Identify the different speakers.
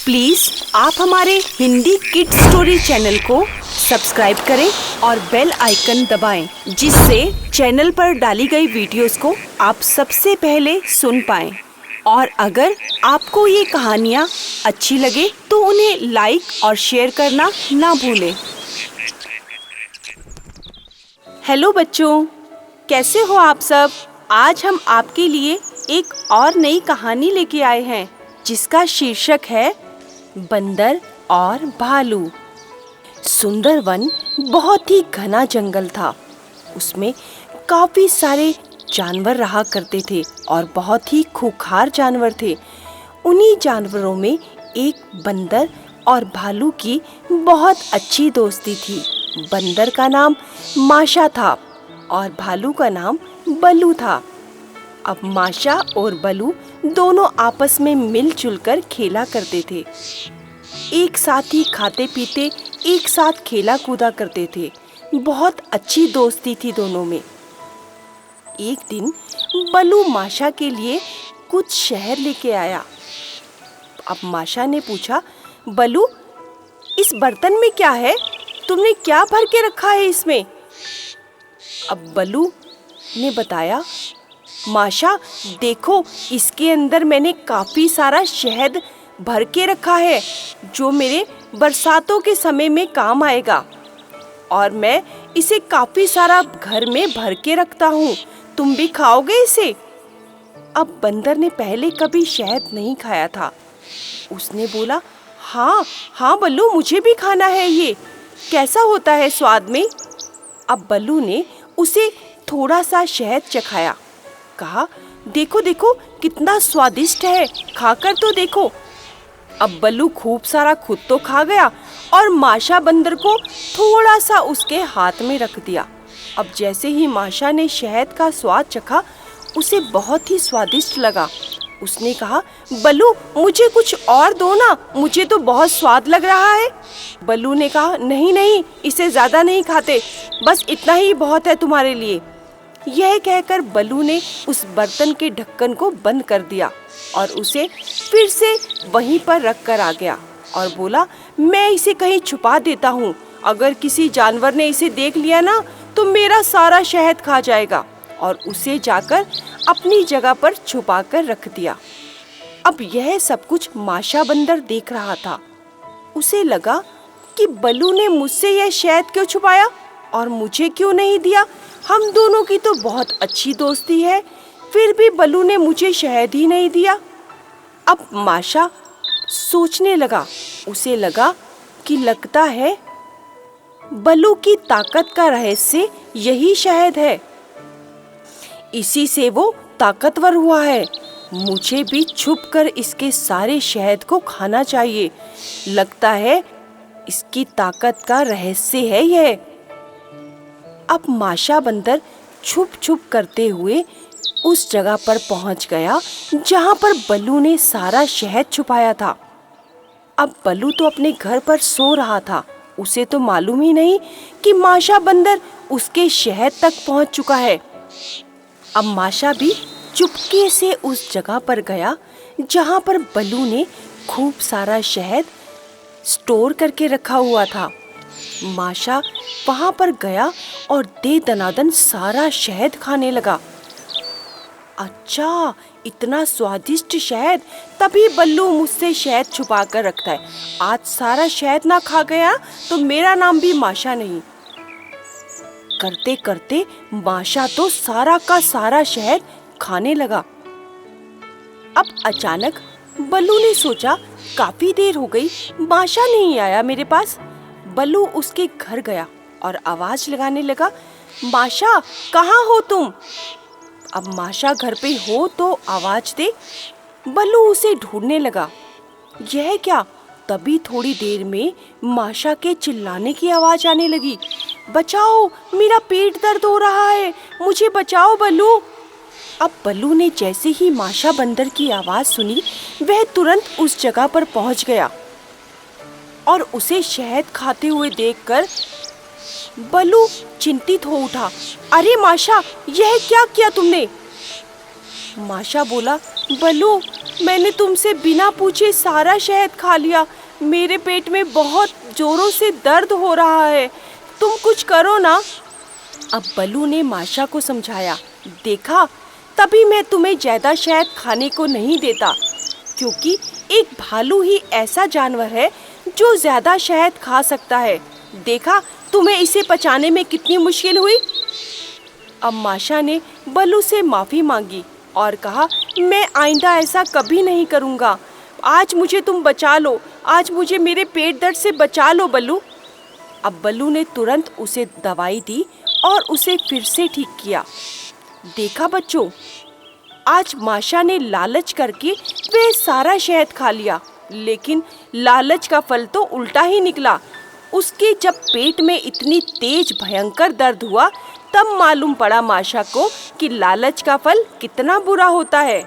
Speaker 1: Please आप हमारे Hindi kids story channel को सब्सक्राइब करें और बेल आइकन दबाएं, जिससे चैनल पर डाली गई वीडियोस को आप सबसे पहले सुन पाएं। और अगर आपको ये कहानियाँ अच्छी लगे तो उन्हें लाइक और शेयर करना ना भूलें। हेलो बच्चों, कैसे हो आप सब? आज हम आपके लिए एक और नई कहानी लेके आए हैं जिसका शीर्षक है बंदर और भालू। सुंदर वन बहुत ही घना जंगल था। उसमें काफी सारे जानवर रहा करते थे और बहुत ही खूंखार जानवर थे। उन्हीं जानवरों में एक बंदर और भालू की बहुत अच्छी दोस्ती थी। बंदर का नाम माशा था और भालू का नाम बल्लू था। अब माशा और बल्लू दोनों आपस में मिलजुल कर खेला करते थे। एक साथ ही खाते पीते, एक साथ खेला कूदा करते थे। बहुत अच्छी दोस्ती थी दोनों में। एक दिन बल्लू माशा के लिए कुछ शहद लेके आया। अब माशा ने पूछा, बल्लू, इस बर्तन में क्या है? तुमने क्या भर के रखा है इसमें? अब बल्लू ने बताया, माशा देखो, इसके अंदर मैंने काफी सारा शहद भर के रखा है जो मेरे बरसातों के समय में काम आएगा, और मैं इसे काफी सारा घर में भर के रखता हूँ। तुम भी खाओगे इसे? अब बंदर ने पहले कभी शहद नहीं खाया था। उसने बोला, हाँ बल्लू, मुझे भी खाना है। ये कैसा होता है स्वाद में? अब बल्लू ने उसे थोड़ा सा शहद चखाया। कहा, देखो देखो कितना स्वादिष्ट है, खाकर तो देखो। अब बल्लू खूब सारा खुद तो खा गया और माशा बंदर को थोड़ा सा उसके हाथ में रख दिया। अब जैसे ही माशा ने शहद का स्वाद चखा, उसे बहुत ही स्वादिष्ट लगा। उसने कहा, बल्लू, मुझे कुछ और दो ना, मुझे तो बहुत स्वाद लग रहा है। बल्लू ने कहा, नहीं, इसे ज्यादा नहीं खाते, बस इतना ही बहुत है तुम्हारे लिए। यह कहकर बल्लू ने उस बर्तन के ढक्कन को बंद कर दिया और उसे फिर से वहीं पर रख कर आ गया और बोला, मैं इसे कहीं छुपा देता हूँ। अगर किसी जानवर ने इसे देख लिया ना तो मेरा सारा शहद खा जाएगा। और उसे जाकर अपनी जगह पर छुपा कर रख दिया। अब यह सब कुछ माशा बंदर देख रहा था। उसे लगा कि बल्लू ने मुझसे यह शहद क्यों छुपाया और मुझे क्यों नहीं दिया? हम दोनों की तो बहुत अच्छी दोस्ती है, फिर भी बल्लू ने मुझे शहद ही नहीं दिया। अब माशा सोचने लगा। उसे लगा कि लगता है बल्लू की ताकत का रहस्य यही शहद है, इसी से वो ताकतवर हुआ है। मुझे भी छुपकर इसके सारे शहद को खाना चाहिए। लगता है इसकी ताकत का रहस्य है यह। अब माशा बंदर छुप करते हुए उस जगह पर पहुंच गया जहां पर बल्लू ने सारा शहद छुपाया था। अब बल्लू तो अपने घर पर सो रहा था। उसे तो मालूम ही नहीं कि माशा बंदर उसके शहद तक पहुंच चुका है। अब माशा भी चुपके से उस जगह पर गया जहां पर बल्लू ने खूब सारा शहद स्टोर करके रखा हुआ था। माशा वहां पर गया और दे दनादन सारा शहद खाने लगा। अच्छा, इतना स्वादिष्ट शहद, तभी बल्लू मुझसे शहद छुपा कर रखता है। आज सारा शहद ना खा गया तो मेरा नाम भी माशा नहीं। करते करते माशा तो सारा का सारा शहद खाने लगा। अब अचानक बल्लू ने सोचा, काफी देर हो गई, माशा नहीं आया मेरे पास। बल्लू उसके घर गया और आवाज लगाने लगा, माशा, कहाँ हो तुम? अब माशा घर पे हो तो आवाज दे। बल्लू उसे ढूंढने लगा। यह क्या? तभी थोड़ी देर में माशा के चिल्लाने की आवाज आने लगी, बचाओ, मेरा पेट दर्द हो रहा है, मुझे बचाओ बल्लू। अब बल्लू ने जैसे ही माशा बंदर की आवाज सुनी, वह तुरंत उस जगह पर पहुंच गया और उसे शहद खाते हुए देखकर बल्लू चिंतित हो उठा। अरे माशा, यह क्या किया तुमने? माशा बोला, बल्लू, मैंने तुमसे बिना पूछे सारा शहद खा लिया। मेरे पेट में बहुत जोरों से दर्द हो रहा है, तुम कुछ करो ना। अब बल्लू ने माशा को समझाया, देखा, तभी मैं तुम्हें ज्यादा शहद खाने को नहीं देता, क्योंकि एक भालू ही ऐसा जानवर है जो ज्यादा शहद खा सकता है। देखा, तुम्हें इसे पचाने में कितनी मुश्किल हुई। अब माशा ने बल्लू से माफी मांगी और कहा, मैं आइंदा ऐसा कभी नहीं करूँगा। आज मुझे तुम बचा लो, आज मुझे मेरे पेट दर्द से बचा लो बल्लू। अब बल्लू ने तुरंत उसे दवाई दी और उसे फिर से ठीक किया। देखा बच्चों, आज माशा ने लालच करके वह सारा शहद खा लिया, लेकिन लालच का फल तो उल्टा ही निकला। उसके जब पेट में इतनी तेज भयंकर दर्द हुआ, तब मालूम पड़ा माशा को कि लालच का फल कितना बुरा होता है।